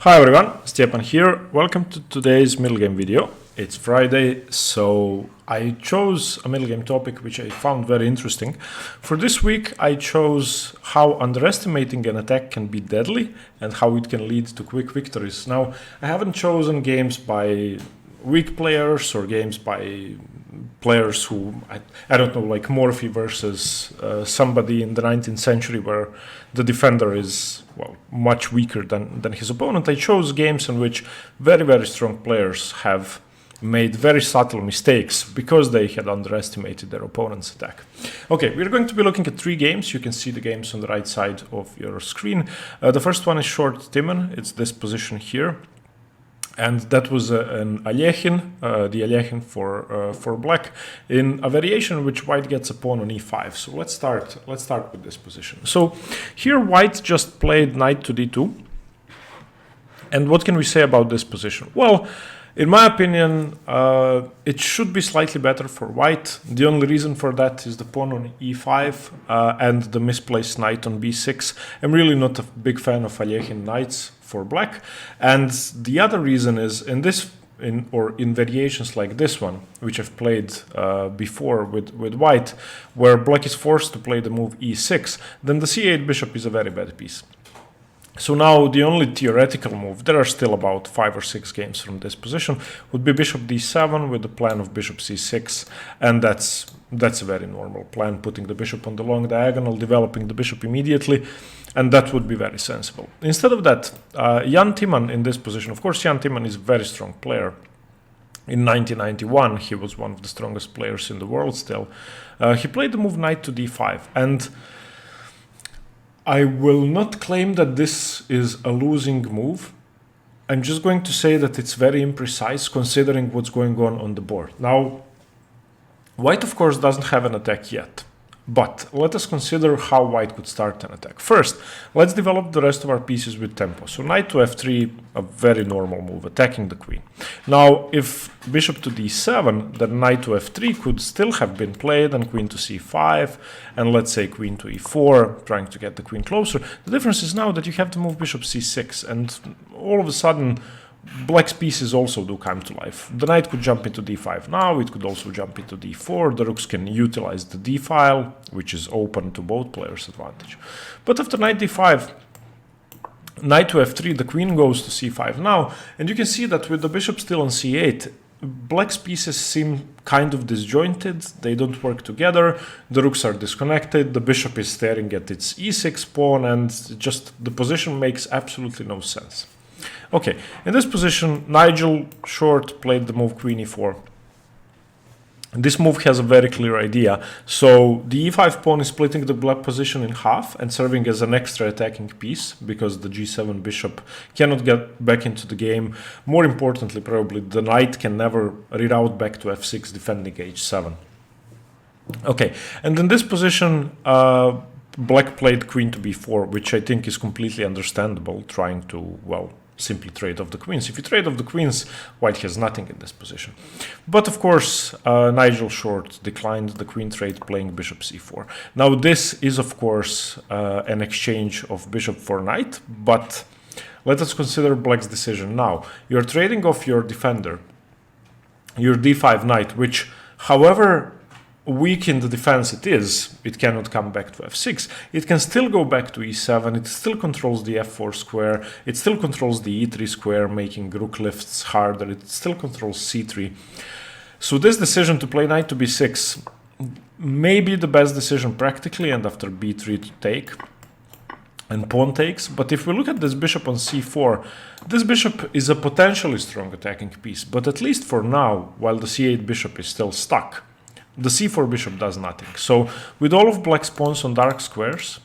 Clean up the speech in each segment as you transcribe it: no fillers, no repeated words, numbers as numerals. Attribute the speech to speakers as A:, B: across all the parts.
A: Hi everyone, Stepan here. Welcome to today's middle game video. It's Friday, so I chose a middle game topic which I found very interesting. For this week, I chose how underestimating an attack can be deadly and how it can lead to quick victories. Now, I haven't chosen games by weak players or games by players who, I don't know, like Morphy versus somebody in the 19th century where the defender is, well, much weaker than his opponent. I chose games in which very, very strong players have made very subtle mistakes because they had underestimated their opponent's attack. Okay, we're going to be looking at 3 games. You can see the games on the right side of your screen. The first one is short Timon. It's this position here. And that was an Alechin, the Alechin for black, in a variation in which white gets a pawn on e5. So let's start with this position. So here white just played knight to d2. And what can we say about this position? Well, in my opinion, it should be slightly better for white. The only reason for that is the pawn on e5 and the misplaced knight on b6. I'm really not a big fan of Alechin knights for black. And the other reason is in variations like this one, which I've played before with white, where black is forced to play the move e6, then the c8 bishop is a very bad piece. So now the only theoretical move, there are still about 5 or 6 games from this position, would be bishop d7 with the plan of bishop c6, and that's a very normal plan, putting the bishop on the long diagonal, developing the bishop immediately, and that would be very sensible. Instead of that, Yuntemian in this position, of course Yuntemian is a very strong player. In 1991, he was one of the strongest players in the world still. He played the move knight to d5, and I will not claim that this is a losing move. I'm just going to say that it's very imprecise considering what's going on the board. Now, white of course doesn't have an attack yet, but let us consider how white could start an attack. First, let's develop the rest of our pieces with tempo. So knight to f3, a very normal move, attacking the queen. Now, if bishop to d7, then knight to f3 could still have been played, and queen to c5, and let's say queen to e4, trying to get the queen closer. The difference is now that you have to move bishop c6, and all of a sudden, black's pieces also do come to life. The knight could jump into d5 now, it could also jump into d4, the rooks can utilize the d file, which is open to both players' advantage. But after knight d5, knight to f3, the queen goes to c5 now, and you can see that with the bishop still on c8, black's pieces seem kind of disjointed, they don't work together, the rooks are disconnected, the bishop is staring at its e6 pawn, and just the position makes absolutely no sense. Okay, in this position, Nigel Short played the move queen e4. This move has a very clear idea. So the e5 pawn is splitting the black position in half and serving as an extra attacking piece because the g7 bishop cannot get back into the game. More importantly, probably, the knight can never reroute back to f6 defending h7. Okay, and in this position, black played queen to b4, which I think is completely understandable, trying to, well, simply trade off the queens. If you trade off the queens, white has nothing in this position. But of course, Nigel Short declined the queen trade, playing bishop c4. Now this is of course an exchange of bishop for knight, but let us consider black's decision now. You're trading off your defender, your d5 knight, which, however weak in the defense it cannot come back to f6. It can still go back to e7, it still controls the f4 square, it still controls the e3 square, making rook lifts harder, it still controls c3. So this decision to play knight to b6 may be the best decision practically, and after b3 to take, and pawn takes. But if we look at this bishop on c4, this bishop is a potentially strong attacking piece, but at least for now, while the c8 bishop is still stuck, the c4 bishop does nothing. So with all of black's pawns on light squares,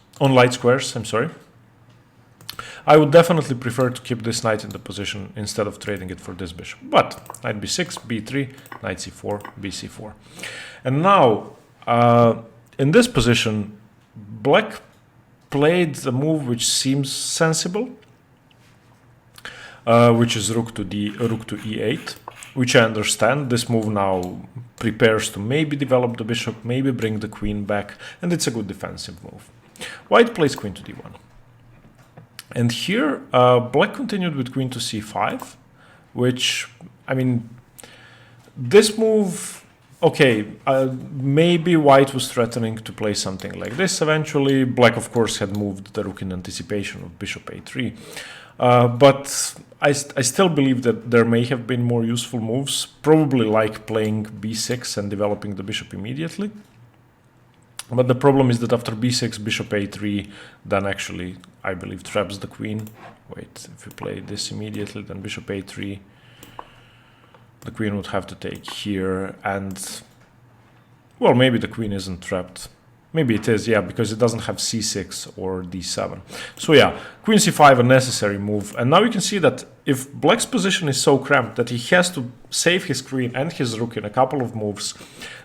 A: I would definitely prefer to keep this knight in the position instead of trading it for this bishop. But knight b6, b3, knight c4, bc4. And now, in this position, black played the move which seems sensible, which is rook to e8. Which I understand. This move now prepares to maybe develop the bishop, maybe bring the queen back, and it's a good defensive move. White plays queen to d1. And here, black continued with queen to c5, which, I mean, this move, okay, maybe white was threatening to play something like this eventually. Black, of course, had moved the rook in anticipation of bishop a3. But I still believe that there may have been more useful moves, probably like playing b6 and developing the bishop immediately. But the problem is that after b6, bishop a3, then actually, I believe, traps the queen. Wait, if we play this immediately, then bishop a3, the queen would have to take here, and, well, maybe the queen isn't trapped. Maybe it is, yeah, because it doesn't have c6 or d7. So yeah, queen c5, a necessary move. And now you can see that if black's position is so cramped that he has to save his queen and his rook in a couple of moves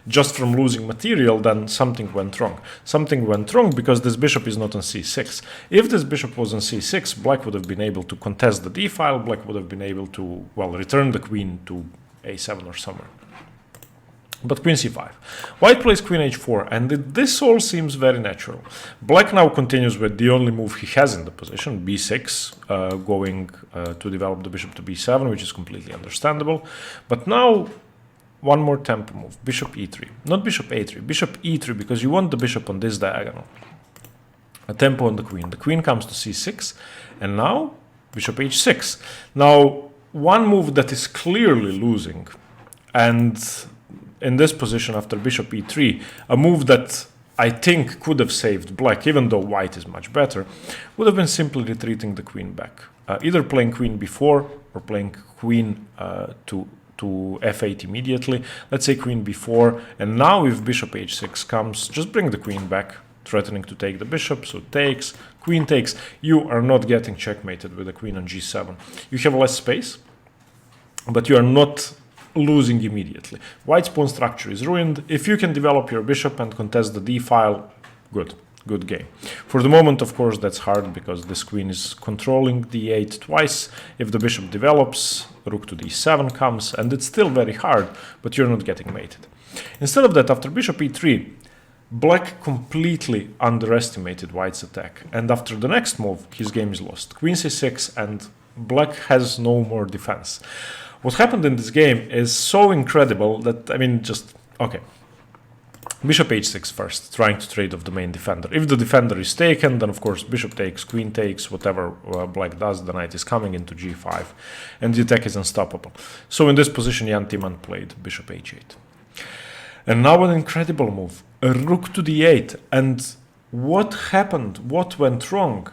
A: just from losing material, then something went wrong. Something went wrong because this bishop is not on c6. If this bishop was on c6, black would have been able to contest the d file, black would have been able to, well, return the queen to a7 or somewhere. But queen c5. White plays queen h4, and this all seems very natural. Black now continues with the only move he has in the position, b6, going to develop the bishop to b7, which is completely understandable. But now, one more tempo move, bishop e3. Not bishop a3, bishop e3, because you want the bishop on this diagonal. A tempo on the queen. The queen comes to c6, and now bishop h6. Now, one move that is clearly losing, and in this position after bishop e3, a move that I think could have saved black, even though white is much better, would have been simply retreating the queen back. Either playing queen b4 or playing queen to f8 immediately. Let's say queen b4, and now if bishop h6 comes, just bring the queen back, threatening to take the bishop, so takes, queen takes. You are not getting checkmated with a queen on g7. You have less space, but you are not losing immediately. White's pawn structure is ruined. If you can develop your bishop and contest the d file, good game. For the moment, of course, that's hard because this queen is controlling d8 twice. If the bishop develops, rook to d7 comes, and it's still very hard, but you're not getting mated. Instead of that, after bishop e3, black completely underestimated white's attack, and after the next move, his game is lost. Queen c6, and black has no more defense. What happened in this game is so incredible that, I mean, just, okay. Bishop h6 first, trying to trade off the main defender. If the defender is taken, then of course bishop takes, queen takes, whatever black does, the knight is coming into g5, and the attack is unstoppable. So in this position, Yuntemian played bishop h8. And now an incredible move, a rook to d8. And what happened? What went wrong?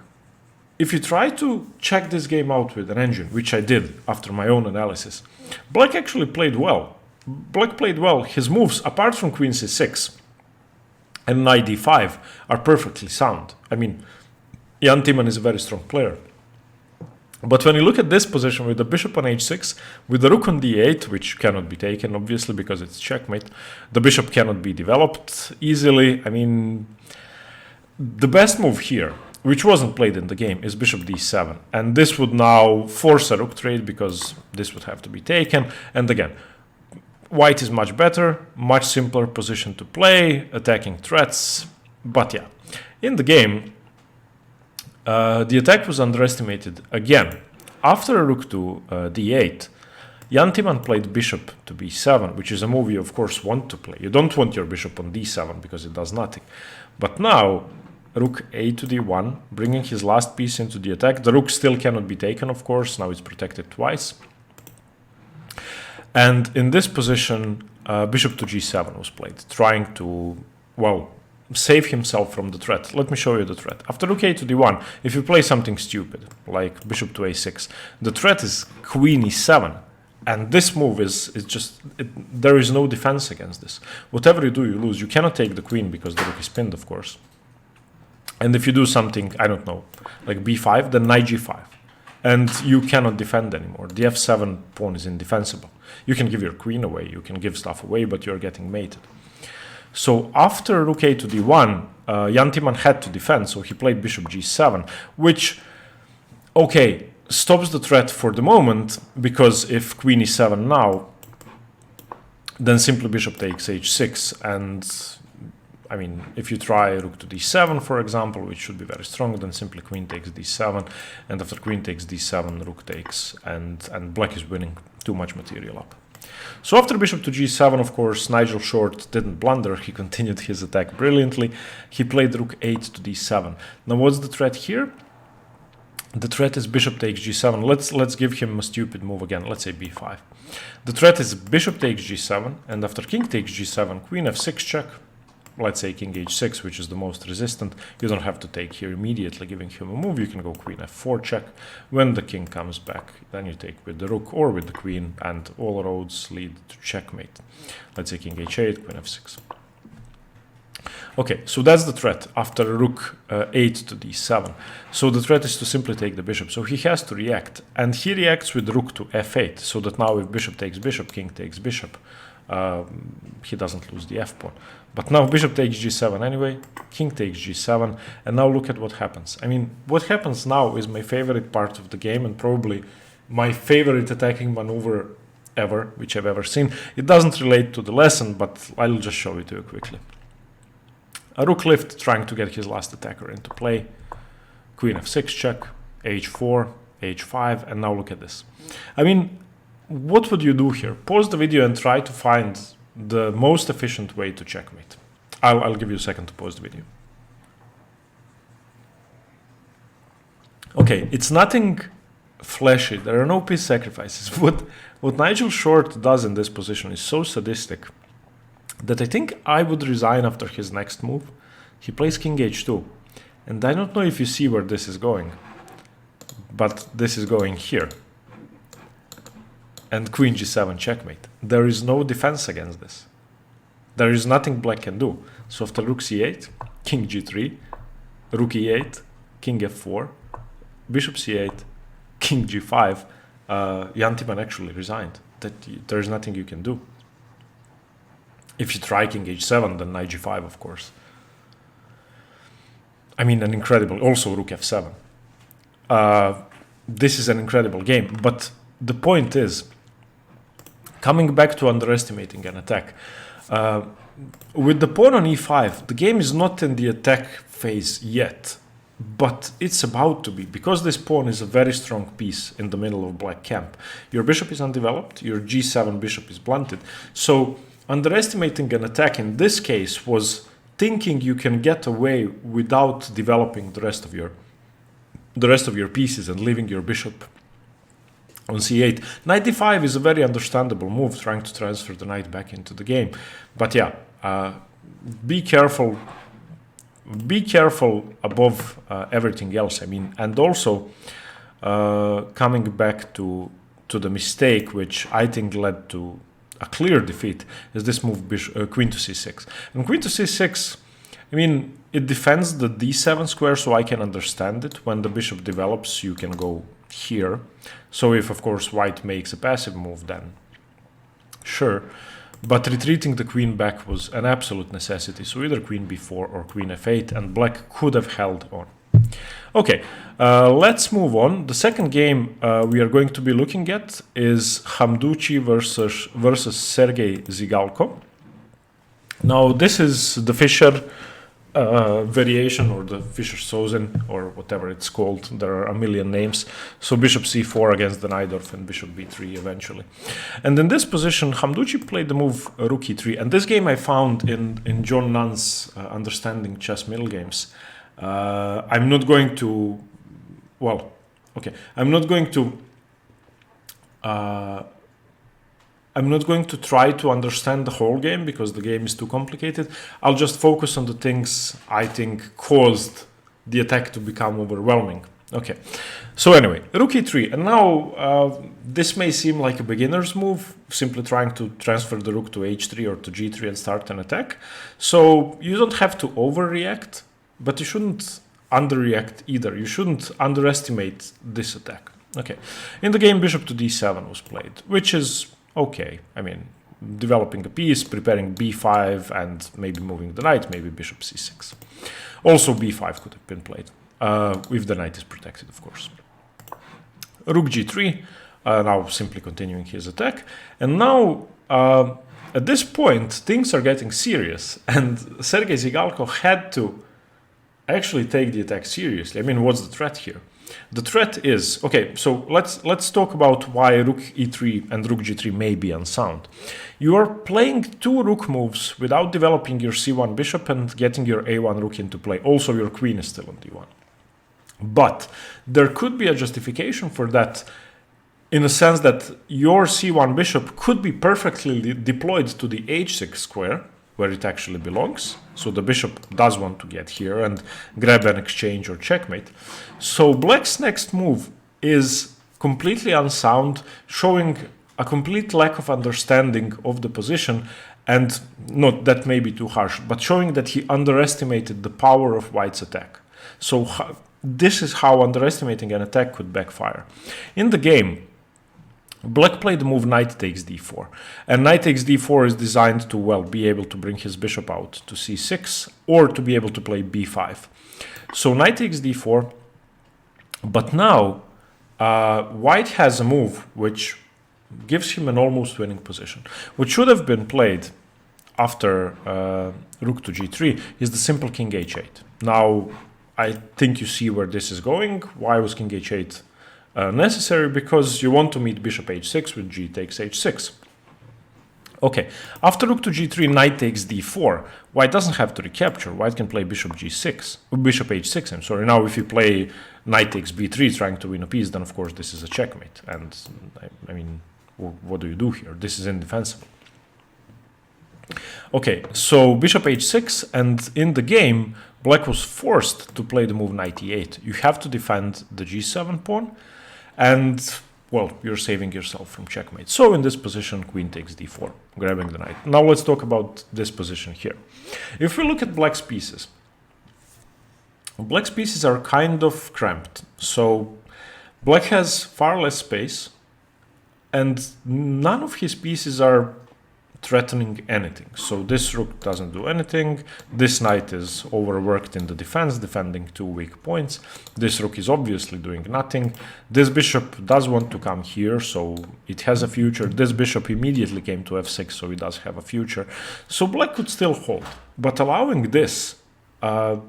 A: If you try to check this game out with an engine, which I did after my own analysis, black actually played well. Black played well. His moves, apart from queen c6 and knight d5, are perfectly sound. I mean, Yuntemian is a very strong player. But when you look at this position with the bishop on h6, with the rook on d8, which cannot be taken, obviously, because it's checkmate, the bishop cannot be developed easily. I mean, the best move here, which wasn't played in the game, is bishop d7. And this would now force a rook trade because this would have to be taken. And again, white is much better, much simpler position to play, attacking threats. But yeah, in the game, the attack was underestimated again. After a rook to d8, Yuntemian played bishop to b7, which is a move you of course want to play. You don't want your bishop on d7 because it does nothing. But now, rook a to d1, bringing his last piece into the attack. The rook still cannot be taken, of course. Now it's protected twice. And in this position, bishop to g7 was played, trying to, well, save himself from the threat. Let me show you the threat. After rook a to d1, if you play something stupid, like bishop to a6, the threat is queen e7. And this move is just, there is no defense against this. Whatever you do, you lose. You cannot take the queen because the rook is pinned, of course. And if you do something, I don't know, like b5, then knight g5. And you cannot defend anymore. The f7 pawn is indefensible. You can give your queen away, you can give stuff away, but you're getting mated. So after rook a to d1, Yuntemian had to defend, so he played bishop g7, which, okay, stops the threat for the moment, because if queen e7 now, then simply bishop takes h6, and I mean, if you try rook to d7, for example, which should be very strong, then simply queen takes d7, and after queen takes d7, rook takes, and black is winning too much material up. So after bishop to g7, of course, Nigel Short didn't blunder. He continued his attack brilliantly. He played rook 8 to d7. Now, what's the threat here? The threat is bishop takes g7. Let's give him a stupid move again. Let's say b5. The threat is bishop takes g7, and after king takes g7, queen f6 check. Let's say king h6, which is the most resistant. You don't have to take here immediately, giving him a move. You can go queen f4 check. When the king comes back, then you take with the rook or with the queen, and all roads lead to checkmate. Let's say king h8, queen f6. Okay, so that's the threat after rook 8 to d7. So the threat is to simply take the bishop. So he has to react, and he reacts with rook to f8, so that now if bishop takes bishop, king takes bishop, he doesn't lose the f pawn. But now bishop takes g7 anyway, king takes g7, and now look at what happens. I mean, what happens now is my favorite part of the game, and probably my favorite attacking maneuver ever, which I've ever seen. It doesn't relate to the lesson, but I'll just show it to you quickly. A rook lift, trying to get his last attacker into play. Queen f6 check, h4, h5, and now look at this. I mean, what would you do here? Pause the video and try to find the most efficient way to checkmate. I'll give you a second to pause the video. Okay, it's nothing flashy. There are no piece sacrifices. What Nigel Short does in this position is so sadistic that I think I would resign after his next move. He plays king h2. And I don't know if you see where this is going, but this is going here. And queen g7 checkmate. There is no defense against this. There is nothing black can do. So after rook c8, king g3, rook e8, king f4, bishop c8, king g5, Yuntemian actually resigned. There is nothing you can do. If you try king h7, then knight g5, of course. I mean, an incredible... Also rook f7. This is an incredible game. But the point is, coming back to underestimating an attack, with the pawn on e5, the game is not in the attack phase yet, but it's about to be, because this pawn is a very strong piece in the middle of black camp. Your bishop is undeveloped, your g7 bishop is blunted. So underestimating an attack in this case was thinking you can get away without developing the rest of your pieces and leaving your bishop on c8. Knight d5 is a very understandable move, trying to transfer the knight back into the game. But yeah, be careful above everything else. I mean, and also coming back to the mistake, which I think led to a clear defeat, is this move queen to c6. And queen to c6, I mean, it defends the d7 square, so I can understand it. When the bishop develops, you can go here. So if, of course, white makes a passive move, then sure. But retreating the queen back was an absolute necessity. So either queen b4 or queen f8, and black could have held on. Okay, let's move on. The second game we are going to be looking at is Hamduchi versus Sergei Zygalko. Now, this is the Fischer variation, or the Fischer-Sozin, or whatever it's called. There are a million names. So bishop c4 against the Najdorf, and bishop b3 eventually. And in this position, Hamduchi played the move rook e3. And this game I found in John Nunn's Understanding Chess Middlegames. I'm not going to, well, okay, I'm not going to try to understand the whole game, because the game is too complicated. I'll just focus on the things I think caused the attack to become overwhelming. Okay, so anyway, rook e3, and now this may seem like a beginner's move, simply trying to transfer the rook to h3 or to g3 and start an attack. So you don't have to overreact, but you shouldn't underreact either. You shouldn't underestimate this attack. Okay, in the game, bishop to d7 was played, which is okay. I mean, developing a piece, preparing b5, and maybe moving the knight, maybe bishop c6. Also, b5 could have been played, if the knight is protected, of course. Rook g3, now simply continuing his attack. And now, at this point, things are getting serious, and Sergei Zygalko had to actually take the attack seriously. I mean, what's the threat here? The threat is, okay, so let's talk about why rook e3 and rook g3 may be unsound. You are playing two rook moves without developing your c1 bishop and getting your a1 rook into play. Also, your queen is still on d1. But there could be a justification for that, in a sense that your c1 bishop could be perfectly deployed to the h6 square, where it actually belongs. So the bishop does want to get here and grab an exchange or checkmate. So black's next move is completely unsound, showing a complete lack of understanding of the position, and not that may be too harsh, but showing that he underestimated the power of white's attack. So this is how underestimating an attack could backfire. In the game, black played the move knight takes d4, and knight takes d4 is designed to, well, be able to bring his bishop out to c6 or to be able to play b5. So knight takes d4, but now white has a move which gives him an almost winning position. What should have been played after rook to g3 is the simple king h8. Now, I think you see where this is going. Why was king h8 necessary? Because you want to meet bishop h6 with g takes h6. Okay, after rook to g3, knight takes d4. White doesn't have to recapture. White can play bishop g6, bishop h6. I'm sorry. Now, if you play knight takes b3, trying to win a piece, then of course this is a checkmate. And I mean, what do you do here? This is indefensible. Okay, so bishop h6, and in the game, black was forced to play the move knight e8. You have to defend the g7 pawn, and, well, you're saving yourself from checkmate. So in this position, queen takes d4, grabbing the knight. Now let's talk about this position here. If we look at black's pieces are kind of cramped. So black has far less space, and none of his pieces are threatening anything. So this rook doesn't do anything. This knight is overworked in the defense, defending two weak points. This rook is obviously doing nothing. This bishop does want to come here, so it has a future. This bishop immediately came to f6, so it does have a future. So black could still hold, but allowing this, I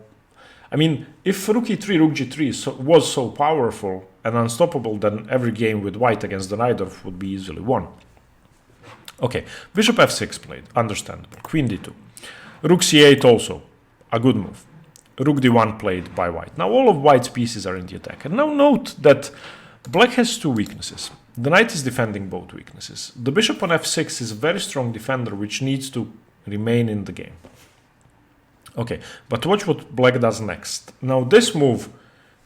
A: mean, if rook e3, rook g3 was so powerful and unstoppable, then every game with white against the Najdorf would be easily won. Okay, bishop f6 played, understandable. Queen d2. Rook c8 also, a good move. Rook d1 played by white. Now all of white's pieces are in the attack. And now note that black has two weaknesses. The knight is defending both weaknesses. The bishop on f6 is a very strong defender which needs to remain in the game. Okay, but watch what black does next. Now this move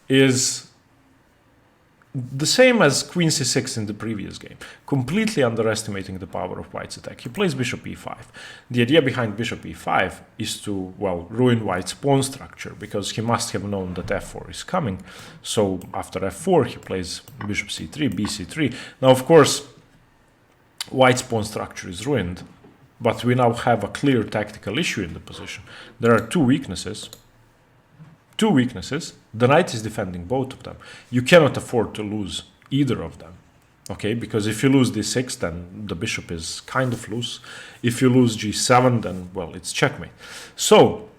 A: is the same as queen c6 in the previous game, completely underestimating the power of white's attack. He plays bishop e5. The idea behind bishop e5 is to, well, ruin white's pawn structure, because he must have known that f4 is coming. So after f4, he plays bishop c3, bc3. Now, of course, white's pawn structure is ruined, but we now have a clear tactical issue in the position. There are two weaknesses. The knight is defending both of them. You cannot afford to lose either of them, okay? Because if you lose d6, then the bishop is kind of loose. If you lose g7, then, well, it's checkmate. So,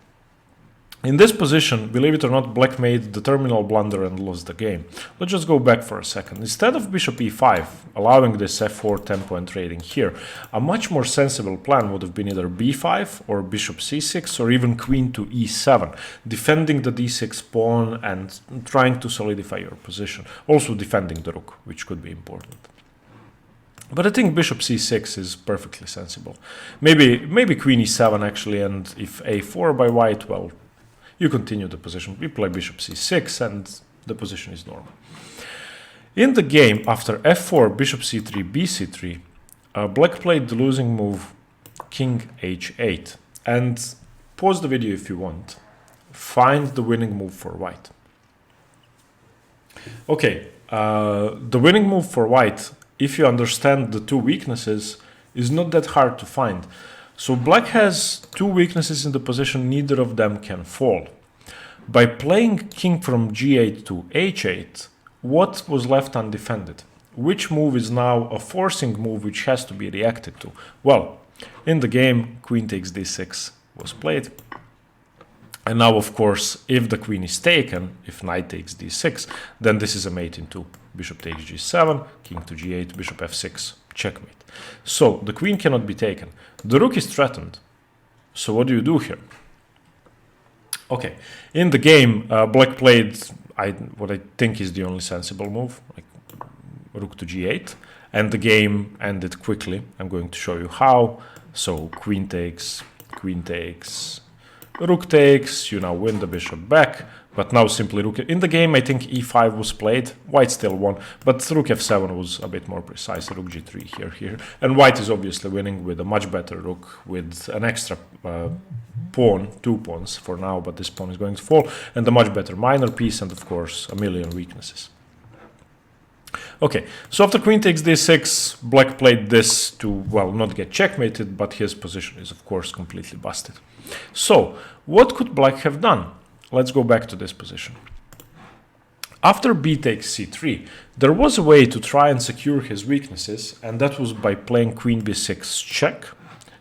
A: in this position, believe it or not, black made the terminal blunder and lost the game. Let's just go back for a second. Instead of bishop e5, allowing this f4 tempo and trading here, a much more sensible plan would have been either b5 or bishop c6 or even queen to e7, defending the d6 pawn and trying to solidify your position. Also defending the rook, which could be important. But I think bishop c6 is perfectly sensible. Maybe queen e7 actually, and if a4 by white, well, you continue the position. We play bishop c6 and the position is normal. In the game, after f4, bishop c3, bc3, black played the losing move king h8. And pause the video if you want. Find the winning move for white. Okay, the winning move for white, if you understand the two weaknesses, is not that hard to find. So black has two weaknesses in the position, neither of them can fall. By playing king from g8 to h8, what was left undefended? Which move is now a forcing move which has to be reacted to? Well, In the game, queen takes d6 was played. And now, of course, if the queen is taken, if knight takes d6, then this is a mate in two. Bishop takes g7, king to g8, bishop f6, checkmate. So the queen cannot be taken. The rook is threatened. So what do you do here? Okay, in the game, black played what I think is the only sensible move, like rook to g8, and the game ended quickly. I'm going to show you how. So queen takes, rook takes, you now win the bishop back, but now simply rook. In the game, I think e5 was played, white still won, but rook f7 was a bit more precise, rook g3 here, and white is obviously winning with a much better rook, with an extra pawn, 2 pawns for now, but this pawn is going to fall, and a much better minor piece, and of course, a million weaknesses. Okay, so after queen takes d6, black played this to, well, not get checkmated, but his position is, of course, completely busted. So, what could black have done? Let's go back to this position. After b takes c3, there was a way to try and secure his weaknesses, and that was by playing queen b6 check.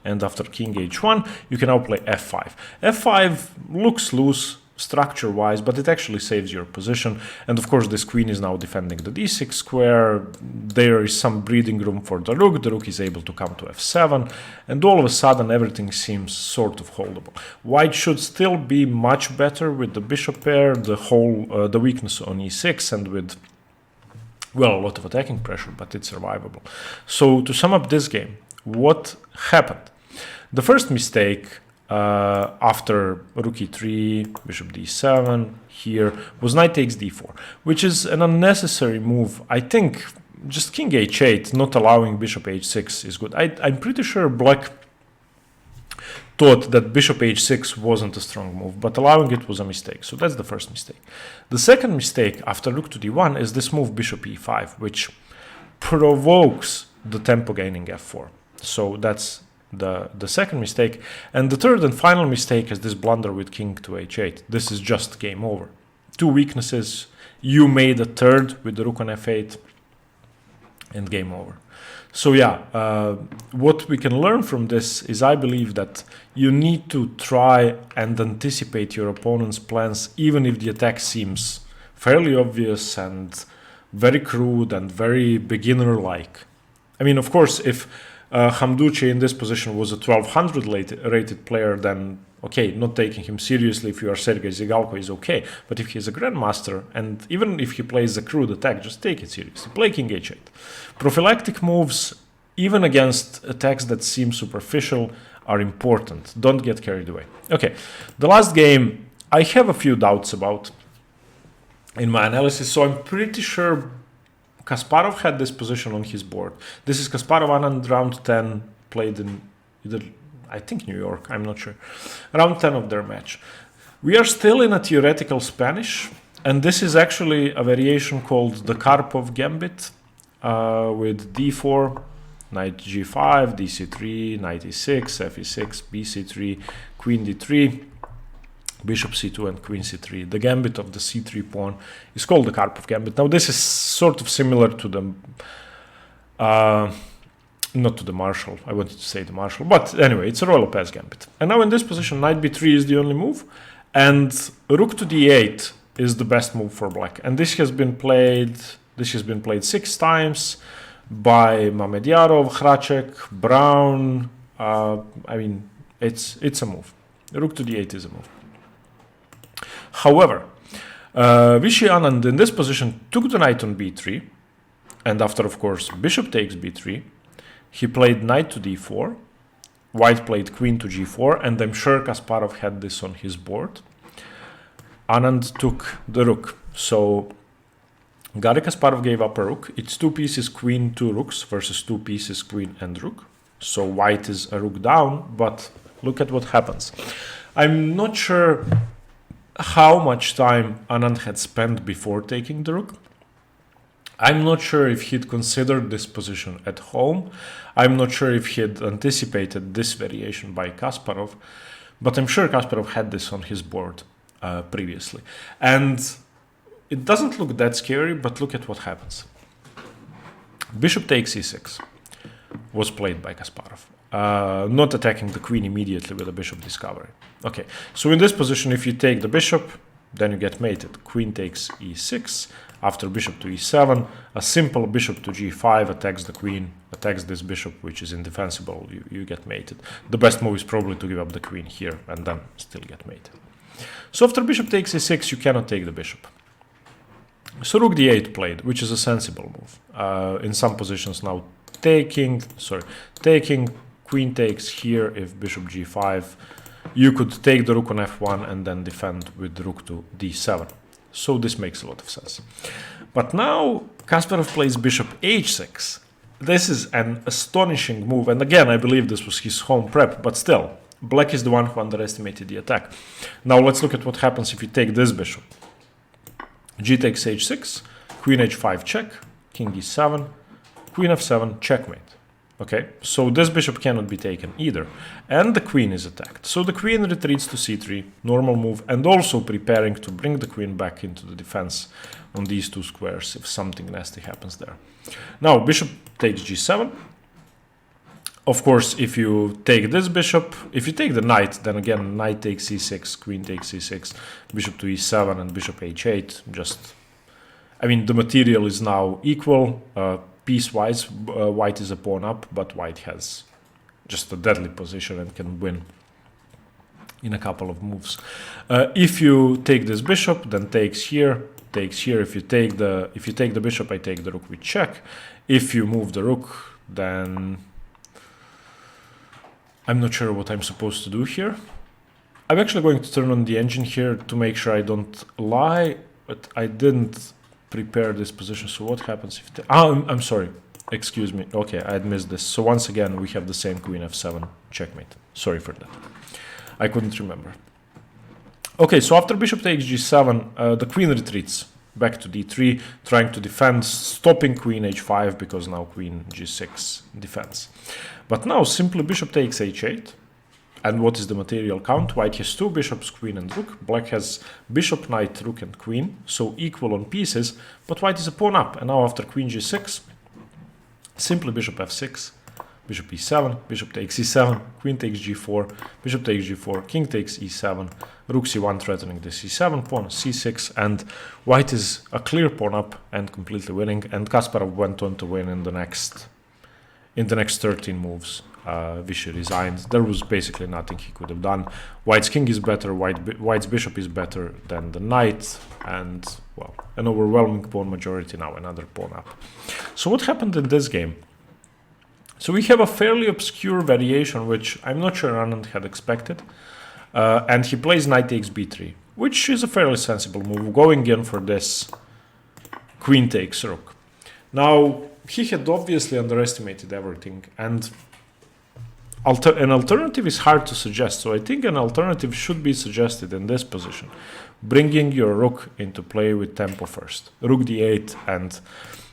A: And after king h1, you can now play f5. f5 looks loose structure-wise, but it actually saves your position. And of course, this queen is now defending the d6 square. There is some breathing room for the rook. The rook is able to come to f7. And all of a sudden, everything seems sort of holdable. White should still be much better with the bishop pair, the weakness on e6, and with, well, a lot of attacking pressure, but it's survivable. So to sum up this game, what happened? The first mistake after rook e3, bishop d7 here was knight takes d4, which is an unnecessary move. I think just king h8, not allowing bishop h6 is good. I'm pretty sure black thought that bishop h6 wasn't a strong move, but allowing it was a mistake. So that's the first mistake. The second mistake after rook to d1 is this move bishop e5, which provokes the tempo gaining f4. So that's the second mistake. And the third and final mistake is this blunder with king to h8. This is just game over. 2 weaknesses. You made a third with the rook on f8 and game over. So yeah, what we can learn from this is I believe that you need to try and anticipate your opponent's plans, even if the attack seems fairly obvious and very crude and very beginner-like. I mean, of course, if Hamduchi in this position was a 1200 rated player, then okay, not taking him seriously if you are Sergei Zygalko is okay. But if he's a grandmaster, and even if he plays a crude attack, just take it seriously. Play king h8. Prophylactic moves, even against attacks that seem superficial, are important. Don't get carried away. Okay, the last game I have a few doubts about in my analysis, so I'm pretty sure Kasparov had this position on his board. This is Kasparov Anand round 10, played in either, I think, New York, I'm not sure. Round 10 of their match. We are still in a theoretical Spanish, and this is actually a variation called the Karpov Gambit with d4, knight g5, dc3, knight e6, fe6, bc3, queen d3, bishop c2 and queen c3. The gambit of the c3 pawn is called the Karpov gambit. Now this is sort of similar to the not to the Marshall, I wanted to say the Marshall, but anyway, it's a Roy Lopez gambit. And now in this position, knight b3 is the only move, and rook to d8 is the best move for black. And this has been played 6 times by Mamedjarov, Hracek, Brown. I mean, it's a move. Rook to d8 is a move. However, Vishy Anand in this position took the knight on b3, and after, of course, bishop takes b3, he played knight to d4, white played queen to g4, and I'm sure Kasparov had this on his board. Anand took the rook, so Garry Kasparov gave up a rook. It's 2 pieces queen, 2 rooks versus 2 pieces queen and rook. So white is a rook down, but look at what happens. I'm not sure how much time Anand had spent before taking the rook. I'm not sure if he'd considered this position at home. I'm not sure if he'd anticipated this variation by Kasparov, but I'm sure Kasparov had this on his board previously. And it doesn't look that scary, but look at what happens. Bishop takes e6 was played by Kasparov. not attacking the queen immediately with a bishop discovery. Okay, so in this position, if you take the bishop, then you get mated. Queen takes e6. After bishop to e7, a simple bishop to g5 attacks the queen, attacks this bishop, which is indefensible. You get mated. The best move is probably to give up the queen here and then still get mated. So after bishop takes e6, you cannot take the bishop. So rook d8 played, which is a sensible move. In some positions now, taking, queen takes here. If bishop g5, you could take the rook on f1 and then defend with the rook to d7. So this makes a lot of sense. But now Kasparov plays bishop h6. This is an astonishing move. And again, I believe this was his home prep, but still, black is the one who underestimated the attack. Now let's look at what happens if you take this bishop. G takes h6, queen h5 check, king e7, queen f7 checkmate. Okay, so this bishop cannot be taken either. And the queen is attacked. So the queen retreats to c3, normal move, and also preparing to bring the queen back into the defense on these two squares if something nasty happens there. Now, bishop takes g7. Of course, if you take this bishop, if you take the knight, then again, knight takes e6, queen takes e6, bishop to e7, and bishop h8. Just, I mean, the material is now equal. Piecewise, white is a pawn up, but white has just a deadly position and can win in a couple of moves. If you take this bishop, then takes here, takes here. If you take the bishop, I take the rook with check. If you move the rook, then I'm not sure what I'm supposed to do here. I'm actually going to turn on the engine here to make sure I don't lie, but I didn't prepare this position. So what happens if I'm sorry, excuse me. Okay, I had missed this. So once again, we have the same queen f7 checkmate. Sorry for that. I couldn't remember. Okay, so after bishop takes g7, the queen retreats back to d3, trying to defend, stopping queen h5 because now queen g6 defends. But now simply bishop takes h8. And what is the material count? White has two bishops, queen and rook. Black has bishop, knight, rook and queen. So equal on pieces, but white is a pawn up. And now after queen g6, simply bishop f6, bishop e7, bishop takes e7, queen takes g4, bishop takes g4, king takes e7, rook c1 threatening the c7 pawn, c6, and white is a clear pawn up and completely winning. And Kasparov went on to win in the next 13 moves. Vishy resigned. There was basically nothing he could have done. White's king is better, white's bishop is better than the knight, and, well, an overwhelming pawn majority now, another pawn up. So what happened in this game? So we have a fairly obscure variation, which I'm not sure Anand had expected, and he plays knight takes b3, which is a fairly sensible move, going in for this queen takes rook. Now, he had obviously underestimated everything, and an alternative is hard to suggest, so I think an alternative should be suggested in this position. Bringing your rook into play with tempo first. Rook d8, and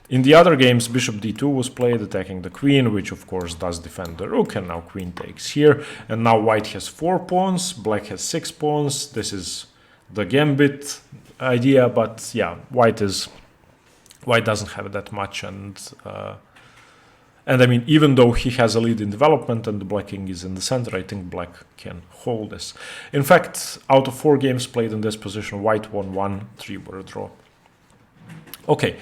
A: in the other games, bishop d2 was played, attacking the queen, which of course does defend the rook, and now queen takes here. And now white has 4 pawns, black has 6 pawns. This is the gambit idea, but yeah, white doesn't have that much, and I mean, even though he has a lead in development and the black king is in the center, I think black can hold this. In fact, out of 4 games played in this position, white won 1, 3 were a draw. Okay,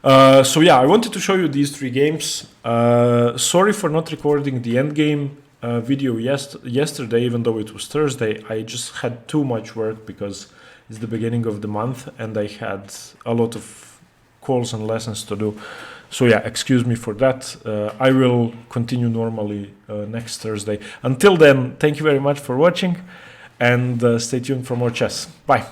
A: so yeah, I wanted to show you these 3 games. Sorry for not recording the endgame video yesterday, even though it was Thursday. I just had too much work because it's the beginning of the month and I had a lot of calls and lessons to do. So yeah, excuse me for that. I will continue normally next Thursday. Until then, thank you very much for watching and stay tuned for more chess. Bye.